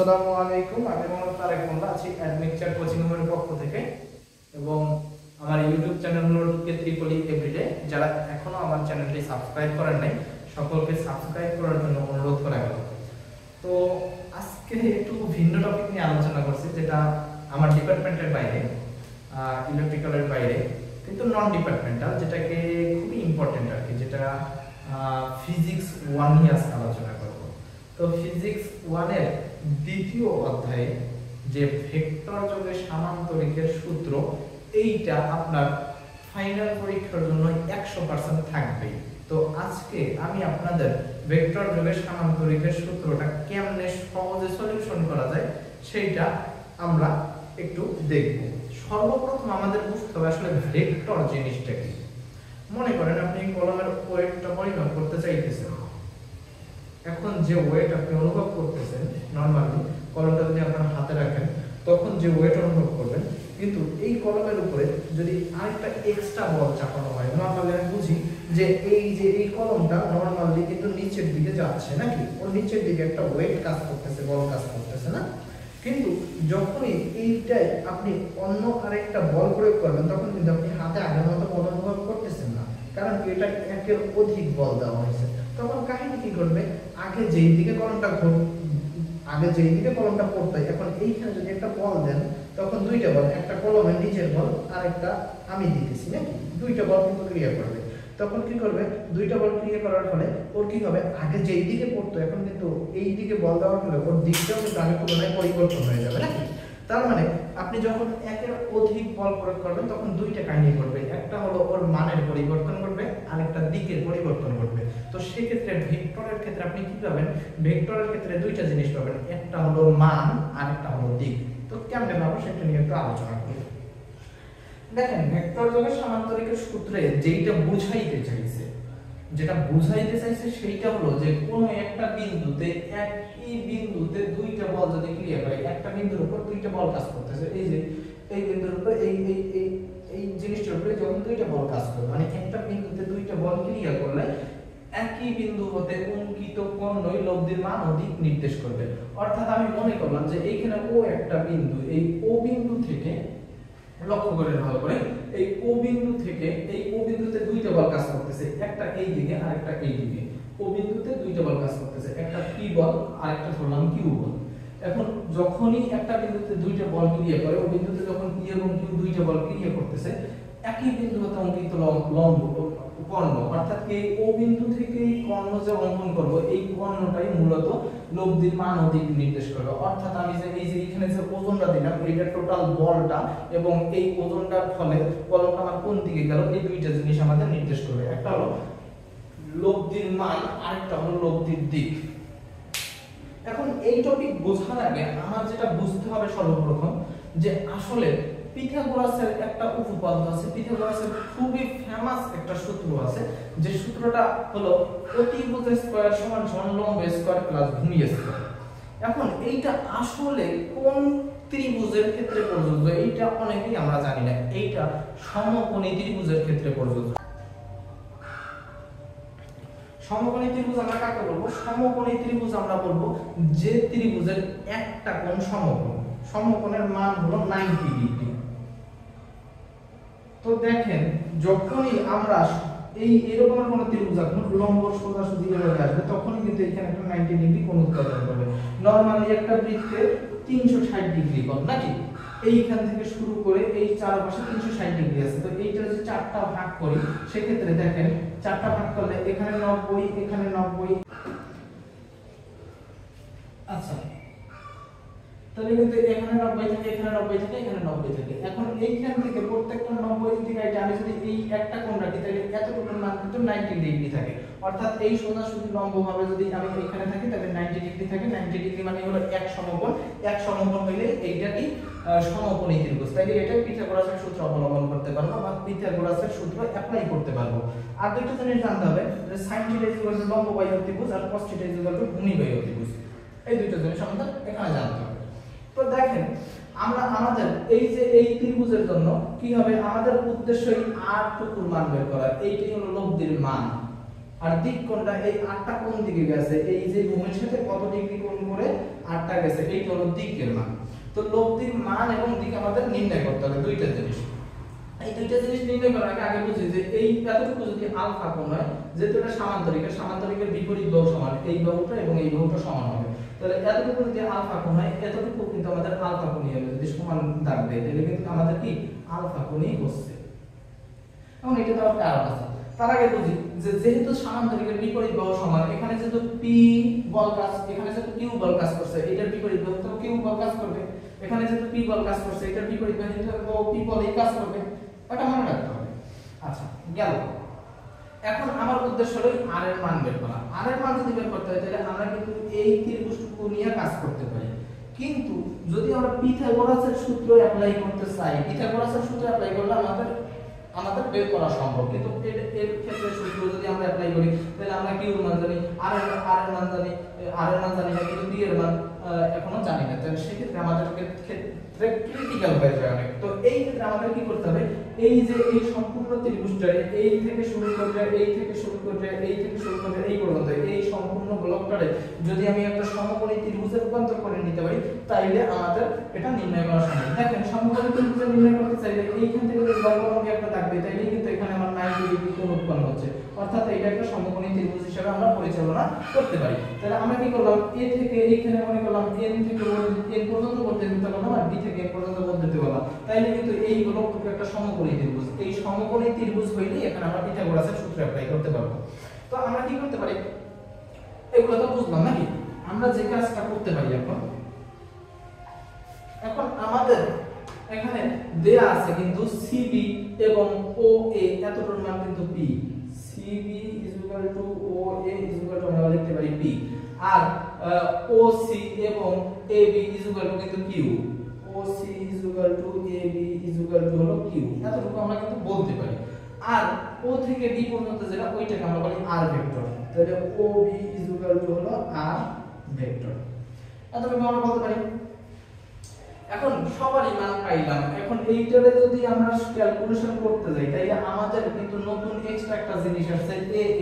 আসসালামু আলাইকুম। আমি মোহাম্মদ তারেক মোল্লা আছি অ্যাডমিকচার কোচিং রুমের পক্ষ থেকে এবং আমার ইউটিউব চ্যানেল হলো ট্রিপল এভরিডে। যারা এখনো আমার চ্যানেলটি সাবস্ক্রাইব করেন নাই সকলকে সাবস্ক্রাইব করার জন্য অনুরোধ করা গেল। তো আজকে একটু ভিন্ন টপিক নিয়ে আলোচনা করছি, যেটা আমার ডিপার্টমেন্টের বাইরে, ইলেকট্রিক্যালের বাইরে, কিন্তু নন ডিপার্টমেন্টাল, যেটাকে খুবই ইম্পর্টেন্ট আর কি, যেটা ফিজিক্স 1 নিয়ে আজকে আলোচনা করব। তো ফিজিক্স 1 এর দ্বিতীয় অধ্যায়ে যে ভেক্টর যোগে সামান্তরিকের সূত্র, এইটা আপনার ফাইনাল পরীক্ষার জন্য 100% থাকবেই। তো আজকে আমি আপনাদের ভেক্টর যোগে সামান্তরিকের সূত্রটা কেমনে সহজে সলিউশন করা যায় সেইটা আমরা একটু দেখব। সর্বপ্রথম আমাদের বুঝতে হবে আসলে ভেক্টর জিনিসটা কি। মনে করেন আপনি কলমের ওয়েটটা পরিমাপ করতে চাইতেছেন। এখন যে ওয়েট আপনি অনুভব করতেছেন, নরমালি কলমটা যদি আপনার হাতে রাখেন তখন যে ওয়েট অনুভব করবেন, কিন্তু এই কলমের উপরে যদি আরেকটা এক্সট্রা বল চাপানো হয়, নরমালি আমি বুঝি যে এই কলমটা নরমালি কিন্তু নিচের দিকে যাচ্ছে নাকি, ওর নিচের দিকে একটা ওয়েট কাজ করতেছে, বল কাজ করতেছে না। কিন্তু যখনই এইটাই আপনি অন্য আরেকটা বল প্রয়োগ করবেন তখন কিন্তু আপনি হাতে আগের মতো বল অনুভব করতেছেন না, কারণ এটা একের অধিক বল দেওয়া হয়েছে। তখন কাহিনী কি করবে, আগে যেই দিকে কলমটা পড়তো, এখন এইখানে যদি একটা বল দেন তখন দুইটা বল, একটা কলমের নিচের বল আর একটা আমি দিতেছি নাকি, দুইটা বল কিন্তু ক্রিয়া করবে। তখন কি করবে, দুইটা বল ক্রিয়া করার ফলে ওর কি হবে, আগে যেই দিকে পড়তো এখন কিন্তু এই দিকে বল দেওয়ার ফলে ওর দিকটাও কিন্তু আগে তুলনায় পরিবর্তন হয়ে যাবে নাকি। তার মানে আপনি যখন একের অধিক বল প্রয়োগ করবেন তখন দুইটা কাহিনী করবে, একটা হলো ওর মানের পরিবর্তন করবে, আরেকটা দিকের পরিবর্তন করবে। তো সেই ক্ষেত্রে ভেক্টরের ক্ষেত্রে আপনি কি পাবেন, ভেক্টরের ক্ষেত্রে দুইটা জিনিস পাবেন, একটা হলো মান আর একটা হলো দিক। তো কেমনে পাবো সেটা নিয়ে একটু আলোচনা করি। দেখেন, ভেক্টর যোগে সামান্তরিকের সূত্রে যেটা বুঝাইতে চাইছে সেইটা হলো যে কোন একটা বিন্দুতে একই বিন্দুতে দুইটা বল যদি ক্রিয়া করে, একটা বিন্দুর উপর দুইটা বল কাজ করতেছে, এই যে এই বিন্দুর উপর এই জিনিসটার উপরে যখন দুইটা বল কাজ করে, মানে একটা বিন্দুতে দুইটা বল ক্রিয়া করলে একই বিন্দু হতে অঙ্কিত কোণই লব্ধির মান ও দিক নির্দেশ করবে। অর্থাৎ আমি মনে করলাম যে এইখানে ও একটা বিন্দু, এই ও বিন্দু থেকে লক্ষ্য করে ভালো করে, এই ও বিন্দুতে দুইটা বল কাজ করতেছে, একটা এই দিকে আর একটা এই দিকে। ও বিন্দুতে দুইটা বল কাজ করতেছে, একটা পি বল আর একটা ধরলাম কিউ বল। এখন যখনই একটা বিন্দুতে দুইটা বল ক্রিয়া করে, ও বিন্দুতে যখন পি এবং কিউ দুইটা বল ক্রিয়া করতেছে, একই বিন্দু হতে অঙ্কিত লম্ব কর্ণ, অর্থাৎ এই ও বিন্দু থেকে এই কর্ণ যে অঙ্কন করব, এই কর্ণটাই মূলত লব্ধির মান ও দিক নির্দেশ করবে। অর্থাৎ আমি যে এই যে এখানে যে ওজনটা দিলাম, এইটা টোটাল বলটা, এবং এই ওজনটার ফলে কলমটা আমার কোন দিকে গেল, এই দুইটা জিনিস আমাদের নির্দেশ করবে। একটা হলো লব্ধির মান, আরেকটা হলো লব্ধির দিক। এখন এই টপিক বোঝার আগে আমার যেটা বুঝতে হবে সর্বপ্রথম, যে আসলে পিথাগোরাসের একটা উপপাদ্য আছে, পিথাগোরাসের খুবই ফেমাস একটা সূত্র আছে, যে সূত্রটা হলো অতিভুজ স্কয়ার সমান লম্ব স্কয়ার প্লাস ভূমি স্কয়ার। এখন এইটা আসলে কোন ত্রিভুজের ক্ষেত্রে প্রযোজ্য এইটা অনেকেই আমরা জানি না। এইটা সমকোণী ত্রিভুজের ক্ষেত্রে প্রযোজ্য। সমকোণী ত্রিভুজ আমরা কাকে বলবো, সমকোণী ত্রিভুজ আমরা বলবো যে ত্রিভুজের একটা কোণ সমকোণ, সমকোণের মান হলো 90 ডিগ্রি। তো দেখেন, যখনই আমরা এই এরকম কোন ত্রিভুজ যখন লম্ব সোজাসুজি এভাবে আসবে, তখনই কিন্তু এখানে একটা 90 ডিগ্রি কোণ উৎপাদন করবে। নরমালি একটা বৃত্তের 360 ডিগ্রি কোণ নাকি, এইখান থেকে শুরু করে এই চারপাশে 360 ডিগ্রি আছে। তো এইটা যদি চারটা ভাগ করি, সেক্ষেত্রে দেখেন চারটা ভাগ করলে এখানে 90, এখানে 90, আচ্ছা তাহলে কিন্তু এখানে 90 থাকে, এখানে 90 থাকে, এখানে 90 থাকে। এখন এইখান থেকে প্রত্যেকটা 90 থেকে আমি যদি এই একটা কোণ রাখি, তাহলে এতটুকুর মান কিন্তু 90 ডিগ্রি থাকে। অর্থাৎ এই সোজাসুজি লম্ব ভাবে যদি আমি এখানে থাকি তাহলে 90 ডিগ্রি থাকে। 90 ডিগ্রি মানে হলো এক সমকোণ, এক সমকোণ হইলে এইটাই সমকোণী ত্রিভুজ। তাইলে এটা পিথাগোরাসের সূত্র অবলম্বন করতে পারবো বা পিথাগোরাসের সূত্র অ্যাপ্লাই করতে পারবো। আর দুটো জিনিস জানতে হবে, যে sin θ = লম্ব বাহু ত্রিভুজ আর cos θ = ভূমি বাহু ত্রিভুজ। এই দুটো জিনিস আমাদের এখানে জানতে হবে। তো দেখেন, আমরা আমাদের এই যে এই ত্রিভুজের জন্য কি হবে, আমাদের উদ্দেশ্য এই r টুকুর মান বের করা, এইটাই হলো লব্ধির মান। আর দিক কোণটা এই 8টা কোণ দিকে গেছে, এই যে ভূমির সাথে কত ডিগ্রি কোণ করে 8টা গেছে, এইটা হলো দিকের মান। তো লব্ধির মান এবং দিক আমাদের নির্ণয় করতে হবে, দুইটা জিনিস। এই দুইটা জিনিস নির্ণয় করার আগে বুঝি যে এই এতটুকু যদি আলফা কোণ হয়, যেহেতু এটা সামান্তরিকের বিপরীত বাহু সমান, এই বাহুটা এবং এই বাহুটা সমান হবে, তাহলে এতটুকু যদি আলফা কোণ হয়, এতটুকু কিন্তু আমাদের আলফা কোণই হবে। যদি সমান দাগ দেয় তাহলে কিন্তু আমাদের কি আলফা কোণই হচ্ছে। এখন এটা দেওয়ার কারণ আছে, তার আগে বুঝি যে যেহেতু সামান্তরিকের বিপরীত বাহু সমান, এখানে যেহেতু পি বল কাজ, এখানে যেহেতু কিউ বল কাজ করছে, এটার বিপরীত বাহু তো কিউ বল কাজ করবে। এখানে যেহেতু পি বল কাজ করছে, এটার বিপরীত বাহু পি বল এই কাজ করবে, এটা মনে রাখতে হবে। আচ্ছা গেল। এখন আমার উদ্দেশ্য হলো আর এর মান বের করা। আর এর মান যদি বের করতে হয় তাহলে আমরা কিন্তু এই ত্রিভুজটুকু নিয়ে কাজ করতে পারি। কিন্তু যদি আমরা পিথাগোরাসের সূত্র অ্যাপ্লাই করতে চাই, পিথাগোরাসের সূত্র অ্যাপ্লাই করলে আমাদের বের করা সম্ভব। কিন্তু এর ক্ষেত্রে সূত্র যদি আমরা অ্যাপ্লাই করি তাহলে আমরা কিউ এর মান জানি, আর এর মান জানি না, কিন্তু বি এর মান এখনো জানি না। তাহলে সেক্ষেত্রে আমাদের ক্ষেত্রে ক্রিটিক্যাল হয়ে যায় অনেক। তো এই ক্ষেত্রে আমাদের কি করতে হবে, এই যে এই সম্পূর্ণ ত্রিভুজটা এই থেকে শুরু করে এই থেকে শুরু করে এই থেকে শুরু করে এই পর্যন্ত এই সম্পূর্ণ ব্লকটারে যদি আমি একটা সমকোণী ত্রিভুজে রূপান্তর করে নিতে পারি, তাইলে আমাদের এটা নির্ণয় করা সম্ভব। দেখেন সমকোণী ত্রিভুজ নির্ণয় করতে চাইলে এইখান থেকে যদি লম্বলম্বী একটা থাকবে, তাইলে কিন্তু এখানে আমার 90 ডিগ্রি কোণ উৎপন্ন হচ্ছে, অর্থাৎ এটা একটা সমকোণী ত্রিভুজ হিসেবে আমরা পরিচালনা করতে পারি। তাহলে আমরা কি করলাম, এ থেকে এইখানে মনে করলাম n থেকে n পর্যন্ত বলতে দিতে পারলাম, আর b থেকে n পর্যন্ত বলতে দিতে পারলাম, তাইলে কিন্তু এই হলো একটা সমকোণী ত্রিভুজ। এই সমকোণী ত্রিভুজ হইলে এখানে আমরা পিথাগোরাসের সূত্র অ্যাপ্লাই করতে পারবো। তো আমরা কি করতে পারি, এগুলো তো বুঝলাম নাকি। আমরা যে কাজটা করতে পারি এখন আমাদের এখানে দেয়া আছে কিন্তু CB এবং OA এতটুকুর মান কিন্তু P, CB OA আমরা লিখতে পারি P, আর OC এবং AB কিন্তু Q, OC AB হলো Q, এতটুকু আমরা কিন্তু বলতে পারি। আর O থেকে D পর্যন্ত যেটা ওইটাকে আমরা বলি R ভেক্টর, তাহলে OB হলো R ভেক্টর, এতটুকু আমরা বলতে পারি। এখন সবারই মান পাইলাম, এখন এইটারে যদি আমরা ক্যালকুলেশন করতে যাই তাইলে আমাদের কিন্তু নতুন এক্সট্রা একটা জিনিস আছে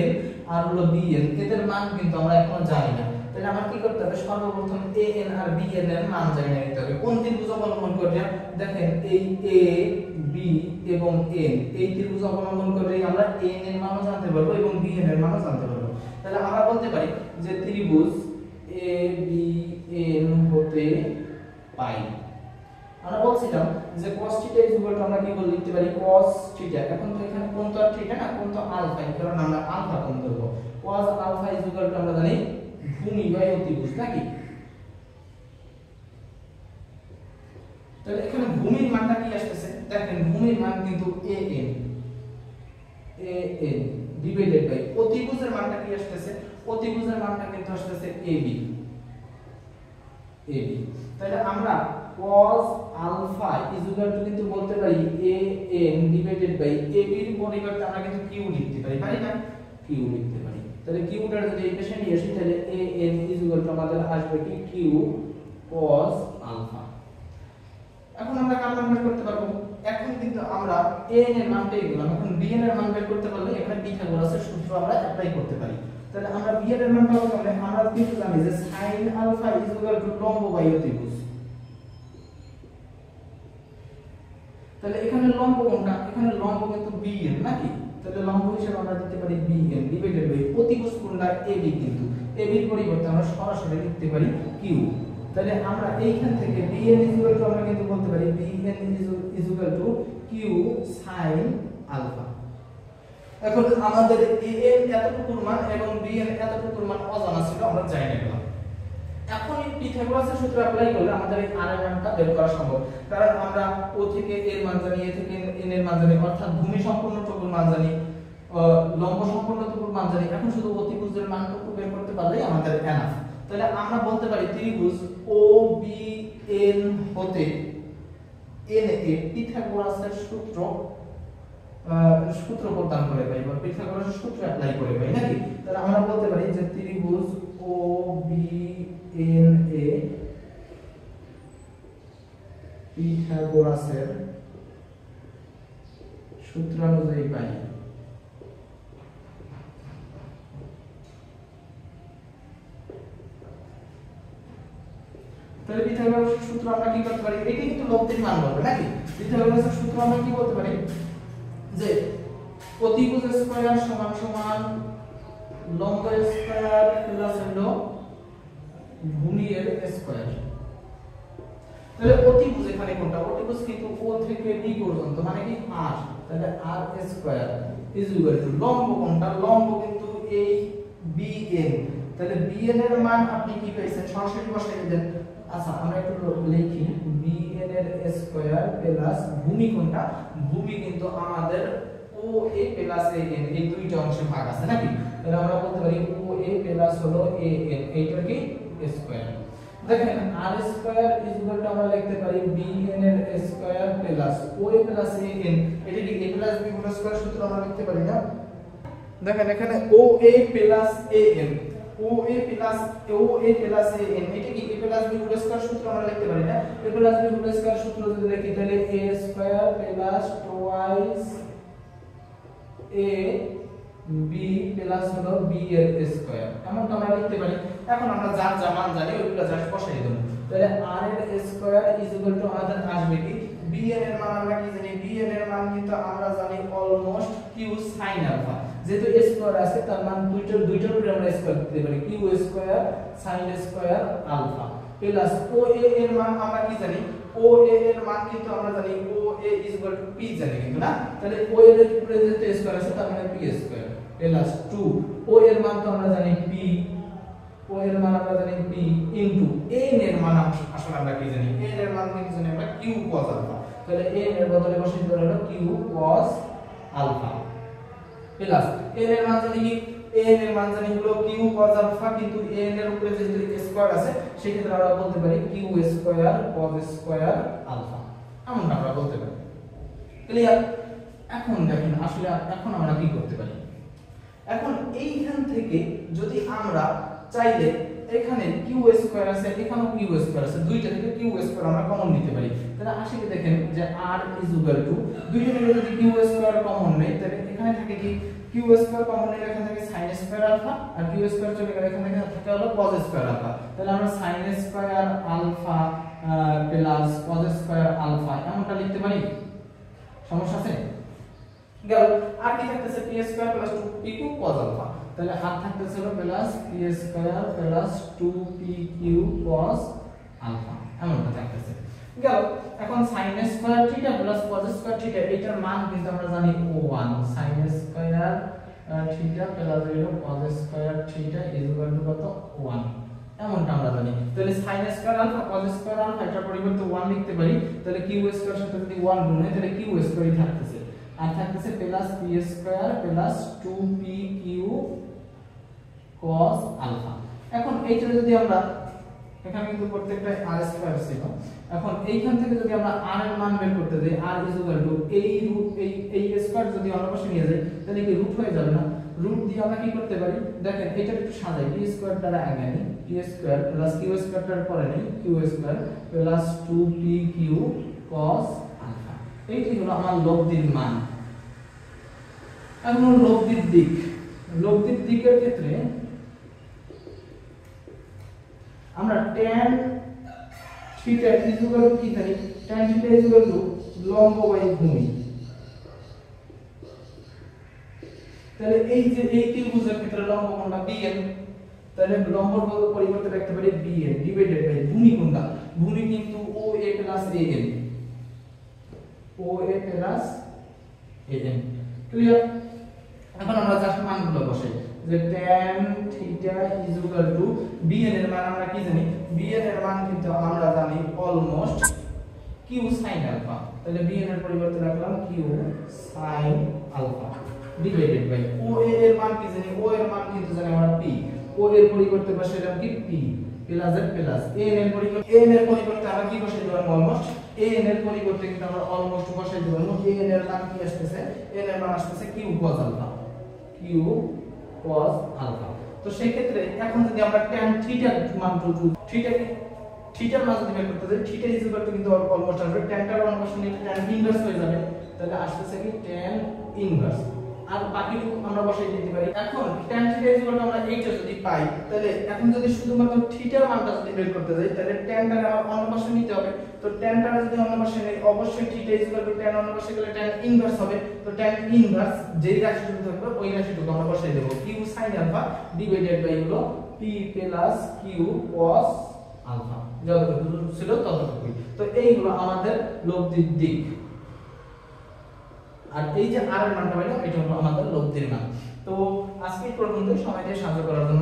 an আর হলো bn, এদের মান কিন্তু আমরা এখনো জানি না। তাহলে আমরা কি করতে হবে, সর্বপ্রথম an আর bn এর মান জানিয়ে নিতে হবে। কোন ত্রিভুজ অবলম্বন করে দেখেন, এই a b এবং n, এই ত্রিভুজ অবলম্বন করে আমরা an এর মানও জানতে পারবো এবং bn এর মানও জানতে পারবো। তাহলে আমরা বলতে পারি যে ত্রিভুজ abn হতে পাই, আমরা বলছিলাম যে cos θ আমরা কি বল লিখতে পারি cos θ। এখন তো এখানে কোণ তো আর θ না, কোণ তো আলফা, কারণ আমরা আলফা কোণ ধরব। cos আলফা আমরা জানি ভূমি বাই অতিভুজ নাকি। তাহলে এখানে ভূমির মানটা কি আসছে, দেখেন ভূমির মান কিন্তু an ডিভাইডেড বাই অতিভুজের মানটা কি আসছে, অতিভুজের মানটা কিন্তু আসছে ab। তাহলে আমরা cos আলফা কিন্তু বলতে পারি an ডিভাইডেড বাই ab এর পরিবর্তে আমরা কিন্তু q লিখতে পারি না, q লিখতে পারি। তাহলে qটা যদি এই পাশে নিয়ে আসি তাহলে an আমাদের আসবে কি q cos আলফা। এখন আমরা কার মান বের করতে পারবো, এখন কিন্তু আমরা an এর মানটা পেলাম, এখন bn এর মান বের করতে পারলে এখানে পিথাগোরাসের সূত্র আমরা অ্যাপ্লাই করতে পারি। তাহলে আমরা bn এর মান পাবো কেমনে, আমরা কিন্তু জানি যে sin আলফা লম্ব বাই অতিভুজ। তাহলে এখানে লম্ব কোনটা, এখানে লম্ব কিন্তু bn নাকি, তাহলে লম্ব হিসেবে আমরা দিতে পারি bn ডিভাইডেড বাই অতিভুজ কোনটা ab, কিন্তু ab এর পরিবর্তে আমরা সরাসরি লিখতে পারি q। তাহলে আমরা এইখান থেকে bn আমরা কিন্তু বলতে পারি bn q sin আলফা। এখন আমাদের an এতটুকুর মান এবং bn এতটুকুর মান অজানা ছিল, আমরা জানি না। এখন এই পিথাগোরাসের সূত্র অ্যাপ্লাই করলে আমাদের এই r এর মানটা বের করা সম্ভব, কারণ আমরা o থেকে a এর মান জানি, a থেকে n এর মান জানি, অর্থাৎ ভূমি সম্পূর্ণটুকুর মান জানি, লম্ব সম্পূর্ণটুকুর মান জানি। এখন শুধু অতিভুজের মানটুকু বের করতে পারলেই আমাদের এনাফ। তাহলে আমরা বলতে পারি ত্রিভুজ OBN হতে NA পিথাগোরাসের সূত্র প্রদান করে পাই বা পিথাগোরাসের সূত্র অ্যাপ্লাই করে পাই নাকি। তাহলে আমরা বলতে পারি যে ত্রিভুজ OBNA পিথাগোরাসের সূত্র অনুযায়ী পাই। তাহলে পিথাগোরাসের সূত্র আমরা কি করতে পারি, এটাই কিন্তু লব্ধির মান বলবে নাকি। পিথাগোরাসের সূত্র আমরা কি বলতে পারি যে অতিভুজ স্কয়ার সমান সমান লম্ব স্কয়ার প্লাস হলো ভূমির স্কয়ার। তাহলে অতিভুজ এখানে কোনটা, অতিভুজ কিন্তু ও থেকে বি পর্যন্ত মানে কি r, তাহলে r square is equal two লম্ব কোনটা, লম্ব কিন্তু এই bn, তাহলে bn এর মান আপনি কি পাইছেন সরাসরি বসাই দেন। আচ্ছা আমরা একটু লিখি bn এর স্কয়ার প্লাস ভূমি কোনটা, ভূমি কিন্তু আমাদের OA প্লাস AN এই দুইটা অংশে ভাগ আছে নাকি, তাহলে আমরা বলতে পারি OA প্লাস হলো AN এইটার কি স্কয়ার। দেখেন r square is equal to আমরা লিখতে পারি bn এর square plus OA plus AN, এটা কি a plus b whole square সূত্র আমরা লিখতে পারি না। দেখেন এখানে OA plus AN, OA plus AN এটা কি a plus b whole square সূত্র আমরা লিখতে পারি না। a plus b whole square সূত্র যদি লিখি তাহলে a square plus twice a b plus হলো b এর স্কয়ার, এমনটা আমরা লিখতে পারি। এখন আমরা যার যা মান জানি ওইগুলো জাস্ট বসাই দেব। তাহলে r এর স্কয়ার ইজ ইকুয়াল টু আমাদের আসবে কি bn এর মান আমরা কি জানি, bn এর মান কিন্তু আমরা জানি অলমোস্ট q sin আলফা, যেহেতু স্কয়ার আছে তার মান দুইটার উপরে আমরা স্কয়ার দিতে পারি q square sin square alpha plus oa এর মান আমরা কি জানি, oa এর মান কিন্তু আমরা জানি oa is equal two p জানি কিন্তু না, তাহলে oa এর উপরে যেহেতু স্কয়ার আছে তার মানে p স্কয়ার প্লাস 2 o এর মান তো আমরা জানি p, o এর মান আমরা জানি p ইনটু n এর মান আসলে আমরা কি জানি, n এর মান কিন্তু জানি আমরা q cos আলফা, তাহলে n এর বদলে বসিয়ে দেওয়া হলো q cos alpha plus n এর মান জানি কি, n এর মান জানি হলো q cos আলফা, কিন্তু n এর উপরে যেহেতু স্কয়ার আছে সেই ক্ষেত্রে আমরা বলতে পারি q square cos square alpha, এমনটা আমরা বলতে পারি। ক্লিয়ার? এখন দেখেন আসলে এখন আমরা কি করতে পারি, এখন এইখান থেকে যদি আমরা চাইলে এখানে q স্কয়ার আছে এখানেও q স্কয়ার আছে, দুইটা থেকে q স্কয়ার আমরা কমন নিতে পারি। তাহলে আসলে কি দেখেন যে r ইজ ইকুয়াল টু দুইটা থেকে যদি q স্কয়ার কমন নেই তাহলে এখানে থাকে কি q স্কয়ার কমন নিলে এখানে থাকে sin স্কয়ার আলফা, আর q স্কয়ার চলে গেলে এখানে থাকে হলো cos স্কয়ার আলফা, তাহলে আমরা sin square alpha plus cos square alpha এমনটা লিখতে পারি, সমস্যা আছে? গেল আর কি থাকতেছে p square plus 2pq cos alpha, তাহলে আর থাকতেছে হলো plus p square plus 2pq cos alpha এমনটা থাকতেছে। গেল এখন sin square theta plus cos square theta এটার মান কিন্তু আমরা জানি o1, sin square theta plus হলো cos square theta is equal to কত 1, এমনটা আমরা জানি। তাহলে sin square alpha cos square alpha এটার পরিবর্তে 1 লিখতে পারি, তাহলে q স্কয়ার সাথে যদি 1 গুণ হয় তাহলে q স্কয়ারই থাকতেছে, আর থাকতেছে plus p square plus 2pq cos alpha. এখন এইটা যদি আমরা এখানে কিন্তু প্রত্যেকটা r স্কয়ার ছিল, এখন এইখান থেকে যদি আমরা r এর মান বের করতে যাই r ইজ ইকুয়াল টু এই রুট এই স্কয়ার যদি অন্য পাশে নিয়ে যাই তাহলে কি রুট হয়ে যাবে না, রুট দিয়ে আমরা কি করতে পারি দেখেন এটা একটু সাজাই, p স্কয়ার দ্বারা আগে নিই p square plus q square এর পরে নিই q square plus 2pq cos alpha, এইটি হলো আমার লব্ধির মান। এখন লব্ধির দিক, লব্ধির দিকের ক্ষেত্রে আমরা tan theta is equal two কি জানি, tan theta is equal two লম্ব বাই ভূমি, তাহলে এই যে এই ত্রিভুজের ক্ষেত্রে লম্ব কোণটা bn, তাহলে লম্বর পরিবর্তে লিখতে পারি bn ডিভাইডেড বাই ভূমি কোণটা, ভূমি কিন্তু oa plus an, oa plus an। Clear? এখন আমরা জাস্ট মানগুলো বসাই যে tan theta is equal two bn এর মান আমরা কি জানি, bn এর মান কিন্তু আমরা জানি অলমোস্ট q sin আলফা, তাহলে bn এর পরিবর্তে রাখলাম q sin alpha divided by oa এর মান কি জানি, o এর মান কিন্তু জানি আমরা p, o এর পরিবর্তে বসাইলাম কি p প্লাস এর প্লাস an এর পরিবর্তে আমরা কি বসাই দেব অলমোস্ট, an এর পরিবর্তে কিন্তু আমরা অলমোস্ট বসাই দেব an এর মান কি আসছে, an এর মান আসছে q cos alpha, q cos alpha. তো সেই ক্ষেত্রে এখন যদি আমরা tan থিটা মান থিটার মান যদি বের করতে যাই থিটা ইজ ইকুয়াল টু কিন্তু অলমোস্ট আসবে tan টার মান বসিয়ে নিলে tan ইনভার্স হয়ে যাবে, তাহলে আসছে কি tan ইনভার্স আর বাকিটুকু আমরা বসাই দিতে পারি। এখন tan θ আমরা এইটা যদি পাই, তাহলে এখন যদি শুধুমাত্র থিটার মানটা যদি বের করতে যাই, তাহলে tan টারে আমার অন্য পাশে নিতে হবে। তো tan টারে যদি অন্য পাশে নেই, অবশ্যই θ tan অন্য পাশে গেলে tan ইনভার্স হবে। তো tan ইনভার্স যেই রাশিটুকু থাকবে ওই রাশিটুকু আমরা বসাই দেব। q sin alpha divided by হলো p plus q cos alpha, যতটুকু ছিল ততটুকুই। তো এইগুলো আমাদের লব্ধির দিক, আর এই যে r এর মানটা পাইলাম এটা হলো আমাদের লব্ধির মান। তো আজকে এই পর্যন্ত, সময় দিয়ে সাহায্য করার জন্য